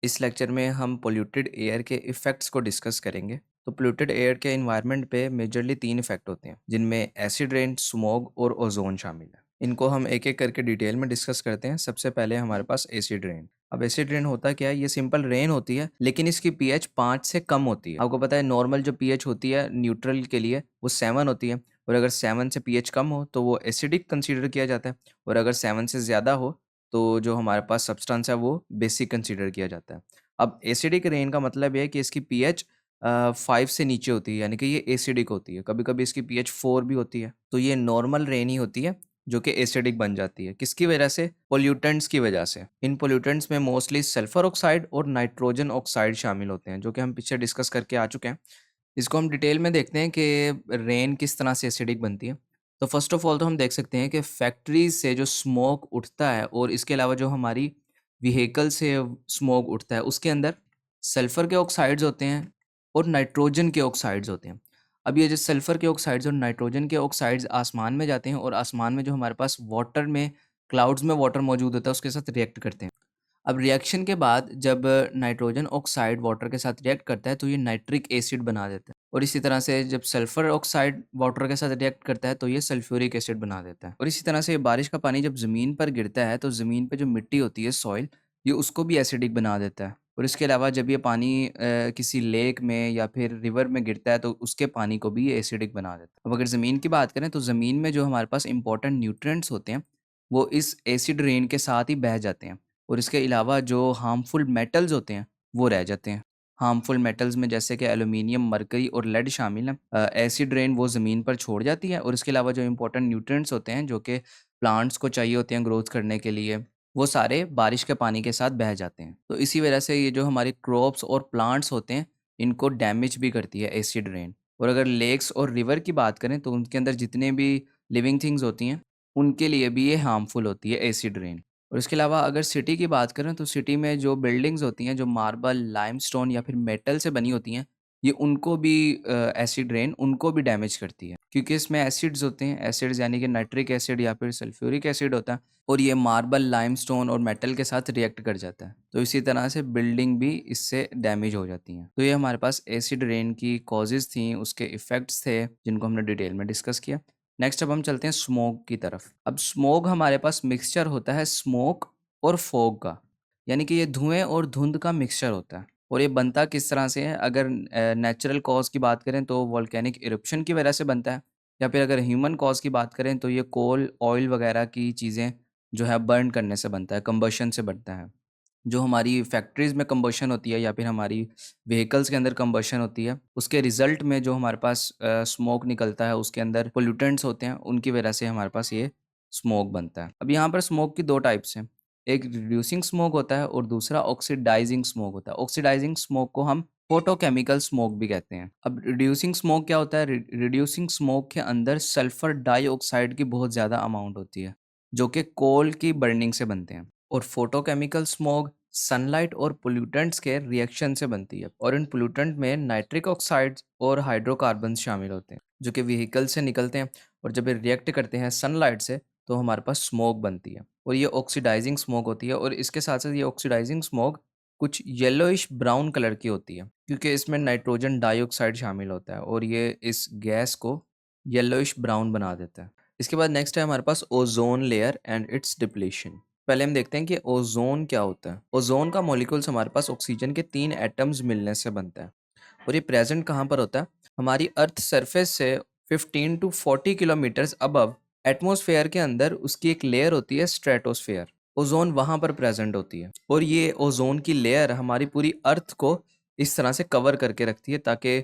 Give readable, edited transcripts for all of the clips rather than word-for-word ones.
इस लेक्चर में हम पोल्यूटेड एयर के इफ़ेक्ट्स को डिस्कस करेंगे। तो पोल्यूटेड एयर के एनवायरनमेंट पे मेजरली 3 इफ़ेक्ट होते हैं, जिनमें एसिड रेन, स्मॉग और ओज़ोन शामिल है। इनको हम एक-एक करके डिटेल में डिस्कस करते हैं। सबसे पहले हमारे पास एसिड रेन। अब एसिड रेन होता क्या है? ये सिंपल रेन होती है, लेकिन इसकी पीएच 5 से कम होती है। आपको पता है नॉर्मल जो पीएच होती है न्यूट्रल के लिए वो 7 होती है, और अगर 7 से पीएच कम हो तो वो एसिडिक कंसीडर किया जाता है, और अगर 7 से ज़्यादा हो तो जो हमारे पास सब्सटेंस है वो बेसिक कंसीडर किया जाता है। अब एसिडिक रेन का मतलब ये है कि इसकी पीएच 5 से नीचे होती है, यानी कि ये एसिडिक होती है। कभी-कभी इसकी पीएच 4 भी होती है। तो ये नॉर्मल रेन ही होती है जो कि एसिडिक बन जाती है। किसकी वजह से? पॉल्यूटेंट्स की वजह से। इन पॉल्यूटेंट्स में मोस्टली सल्फर ऑक्साइड और नाइट्रोजन ऑक्साइड शामिल होते हैं, जो कि हम पीछे डिस्कस करके आ चुके हैं। इसको हम डिटेल में देखते हैं कि रेन किस तरह से एसिडिक बनती है। तो फर्स्ट ऑफ ऑल तो हम देख सकते हैं कि फैक्ट्रीज से जो स्मोक उठता है, और इसके अलावा जो हमारी व्हीकल से स्मोक उठता है, उसके अंदर सल्फर के ऑक्साइड्स होते हैं और नाइट्रोजन के ऑक्साइड्स होते हैं। अब ये जो सल्फर के ऑक्साइड्स और नाइट्रोजन के ऑक्साइड्स आसमान में जाते हैं, और आसमान में जो हमारे पास वाटर में क्लाउड्स में वाटर मौजूद होता है उसके साथ रिएक्ट करते हैं। अब रिएक्शन के बाद जब नाइट्रोजन ऑक्साइड वाटर के साथ रिएक्ट करता है तो ये नाइट्रिक एसिड बना देता है, और इसी तरह से जब सल्फर ऑक्साइड वाटर के साथ रिएक्ट करता है तो ये सल्फ्यूरिक एसिड बना देता है। और इसी तरह से बारिश का पानी जब ज़मीन पर गिरता है तो ज़मीन पे जो मिट्टी होती है, सॉइल, ये उसको भी एसिडिक बना देता है। और इसके अलावा जब ये पानी किसी लेक में या फिर रिवर में गिरता है तो उसके पानी को भी ये एसिडिक बना देता है। अब अगर ज़मीन की बात करें तो ज़मीन में जो हमारे पास इंपॉर्टेंट न्यूट्रिएंट्स होते हैं वो इस एसिड रेन के साथ ही बह जाते हैं, और इसके अलावा जो हार्मफुल मेटल्स होते हैं वो रह जाते हैं। हार्मफुल मेटल्स में जैसे कि एल्यूमीनियम, मरकरी और लेड शामिल हैं। एसिड रेन वो ज़मीन पर छोड़ जाती है, और इसके अलावा जो इंपॉर्टेंट न्यूट्रिएंट्स होते हैं जो कि प्लांट्स को चाहिए होते हैं ग्रोथ करने के लिए, वो सारे बारिश के पानी के साथ बह जाते हैं। तो इसी वजह से ये जो हमारी क्रॉप्स और प्लांट्स होते हैं इनको डैमेज भी करती है एसिड रेन। और अगर लेक्स और रिवर की बात करें तो उनके अंदर जितने भी लिविंग थिंग्स होती हैं उनके लिए भी ये हार्मफुल होती है एसिड रेन। और इसके अलावा अगर सिटी की बात करें तो सिटी में जो बिल्डिंग्स होती हैं जो मार्बल, लाइमस्टोन या फिर मेटल से बनी होती हैं, ये उनको भी एसिड रेन उनको भी डैमेज करती है, क्योंकि इसमें एसिड्स होते हैं। एसिड्स यानी कि नाइट्रिक एसिड या फिर सल्फ्यूरिक एसिड होता है, और ये मार्बल, लाइमस्टोन और मेटल के साथ रिएक्ट कर जाता है। तो इसी तरह से बिल्डिंग भी इससे डैमेज हो जाती हैं। तो ये हमारे पास एसिड रेन की कॉजेज़ थी, उसके इफ़ेक्ट्स थे जिनको हमने डिटेल में डिस्कस किया। नेक्स्ट अब हम चलते हैं स्मोक की तरफ। अब स्मोक हमारे पास मिक्सचर होता है स्मोक और फॉग का, यानी कि ये धुएँ और धुंध का मिक्सचर होता है। और ये बनता किस तरह से है? अगर नेचुरल कॉज़ की बात करें तो वोल्केनिक इरप्शन की वजह से बनता है, या फिर अगर ह्यूमन कॉज़ की बात करें तो ये कोल, ऑयल वगैरह की चीज़ें जो है बर्न करने से बनता है, कंबशन से बनता है। जो हमारी फैक्ट्रीज़ में कंबशन होती है या फिर हमारी व्हीकल्स के अंदर कंबशन होती है, उसके रिज़ल्ट में जो हमारे पास स्मोक निकलता है, उसके अंदर पोल्यूटेंट्स होते हैं, उनकी वजह से हमारे पास ये स्मोक बनता है। अब यहाँ पर स्मोक की 2 टाइप्स हैं, एक रिड्यूसिंग स्मोक होता है और दूसरा ऑक्सीडाइजिंग स्मोक होता है। ऑक्सीडाइजिंग स्मोक को हम फोटोकेमिकल स्मोक भी कहते हैं। अब रिड्यूसिंग स्मोक क्या होता है? रिड्यूसिंग स्मोक के अंदर सल्फर डाइऑक्साइड की बहुत ज़्यादा अमाउंट होती है, जो कि कोल की बर्निंग से बनते हैं। और फोटोकेमिकल स्मोक सनलाइट और पोल्यूटेंट्स के रिएक्शन से बनती है, और इन पोल्यूटेंट में नाइट्रिक ऑक्साइड्स और हाइड्रोकार्बन शामिल होते हैं जो कि व्हीकल से निकलते हैं, और जब ये रिएक्ट करते हैं सनलाइट से तो हमारे पास स्मोक बनती है, और ये ऑक्सीडाइजिंग स्मोक होती है। और इसके साथ साथ ये ऑक्सीडाइजिंग स्मोक कुछ येलोइश ब्राउन कलर की होती है, क्योंकि इसमें नाइट्रोजन डाइऑक्साइड शामिल होता है, और ये इस गैस को येलोइश ब्राउन बना देता है। इसके बाद नेक्स्ट है हमारे पास ozone layer and its depletion. पहले हम देखते हैं कि ओजोन क्या होता है। ओजोन का मॉलिक्यूल्स हमारे पास ऑक्सीजन के 3 एटम्स मिलने से बनता है, और ये प्रेजेंट कहाँ पर होता है? हमारी अर्थ सरफेस से 15 टू 40 किलोमीटर्स अबव एटमॉस्फेयर के अंदर उसकी एक लेयर होती है स्ट्रेटोस्फेयर। ओजोन वहाँ पर प्रेजेंट होती है, और ये ओजोन की लेयर हमारी पूरी अर्थ को इस तरह से कवर करके रखती है ताकि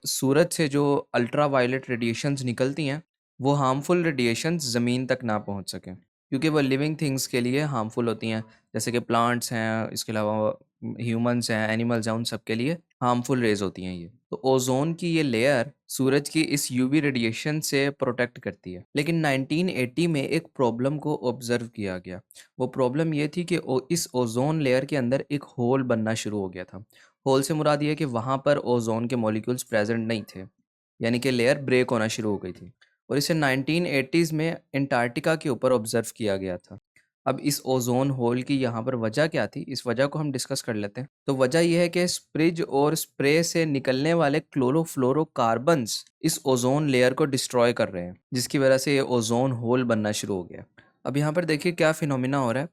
सूरज से जो अल्ट्रा वायलेट रेडिएशंस निकलती हैं वो हार्मफुल रेडिएशंस ज़मीन तक ना पहुँच सकें, क्योंकि वो लिविंग थिंग्स के लिए हार्मफुल होती हैं, जैसे कि प्लांट्स हैं, इसके अलावा ह्यूमंस हैं, एनिमल्स हैं, उन सब के लिए हार्मफुल रेज़ होती हैं ये। तो ओज़ोन की ये लेयर सूरज की इस यूवी रेडिएशन से प्रोटेक्ट करती है। लेकिन 1980 में एक प्रॉब्लम को ऑब्ज़र्व किया गया। वो प्रॉब्लम ये थी कि ओ इस ओज़ोन लेयर के अंदर एक होल बनना शुरू हो गया था। होल से मुराद ये है कि वहाँ पर ओज़ोन के मॉलिक्यूल्स प्रेज़ेंट नहीं थे, यानी कि लेयर ब्रेक होना शुरू हो गई थी। और इसे 1980s में अंटार्कटिका के ऊपर ऑब्ज़र्व किया गया था। अब इस ओज़ोन होल की यहाँ पर वजह क्या थी, इस वजह को हम डिस्कस कर लेते हैं। तो वजह ये है कि स्प्रिज और स्प्रे से निकलने वाले क्लोरोफ्लोरोकार्बन्स इस ओज़ोन लेयर को डिस्ट्रॉय कर रहे हैं, जिसकी वजह से ये ओज़ोन होल बनना शुरू हो गया। अब यहाँ पर देखिए क्या फिनोमिना हो रहा है।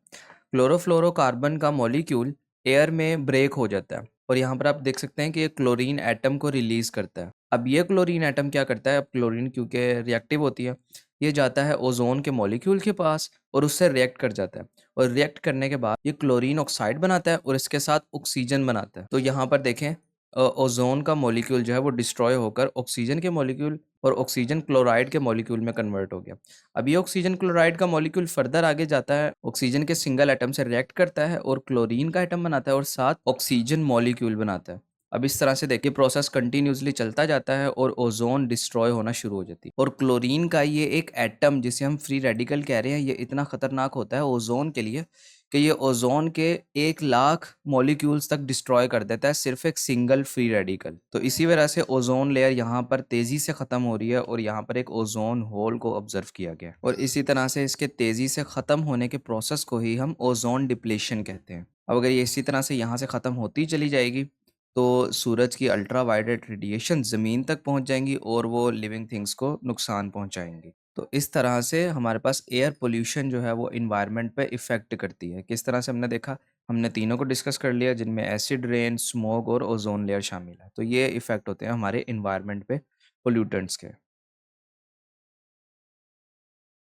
क्लोरोफ्लोरोकार्बन का मॉलिक्यूल एयर में ब्रेक हो जाता है और यहाँ पर आप देख सकते हैं कि ये क्लोरीन एटम को रिलीज करता है। अब ये क्लोरीन एटम क्या करता है, अब क्लोरीन क्योंकि रिएक्टिव होती है, ये जाता है ओजोन के मॉलिक्यूल के पास और उससे रिएक्ट कर जाता है, और रिएक्ट करने के बाद ये क्लोरीन ऑक्साइड बनाता है और इसके साथ ऑक्सीजन बनाता है। तो यहाँ पर देखें ओजोन का मॉलिक्यूल जो है वो डिस्ट्रॉय होकर ऑक्सीजन के मॉलिक्यूल और ऑक्सीजन क्लोराइड के मॉलिक्यूल में कन्वर्ट हो गया। अब ये ऑक्सीजन क्लोराइड का मॉलिक्यूल फर्दर आगे जाता है, ऑक्सीजन के सिंगल एटम से रिएक्ट करता है और क्लोरीन का एटम बनाता है और साथ ऑक्सीजन मॉलिक्यूल बनाता है। अब इस तरह से देखिए प्रोसेस कंटिन्यूसली चलता जाता है और ओजोन डिस्ट्रॉय होना शुरू हो जाती है। और क्लोरीन का ये एक एटम जिसे हम फ्री रेडिकल कह रहे हैं, ये इतना खतरनाक होता है ओजोन के लिए कि ये ओजोन के 1 लाख मॉलिक्यूल्स तक डिस्ट्रॉय कर देता है, सिर्फ एक सिंगल फ्री रेडिकल। तो इसी वजह से ओजोन लेयर यहाँ पर तेजी से खत्म हो रही है और यहाँ पर एक ओजोन होल को ऑब्जर्व किया गया है। और इसी तरह से इसके तेजी से खत्म होने के प्रोसेस को ही हम ओजोन डिप्लीशन कहते हैं। अब अगर ये इसी तरह से यहाँ से खत्म होती चली जाएगी तो सूरज की अल्ट्रा वायलेट रेडिएशन ज़मीन तक पहुँच जाएंगी और वो लिविंग थिंग्स को नुकसान पहुँचाएंगी। तो इस तरह से हमारे पास एयर पोल्यूशन जो है वो इन्वायरमेंट पे इफ़ेक्ट करती है। किस तरह से हमने देखा, हमने तीनों को डिस्कस कर लिया जिनमें एसिड रेन, स्मोग और ओजोन लेयर शामिल है। तो ये इफ़ेक्ट होते हैं हमारे इन्वायरमेंट पे पोल्यूटेंट्स के।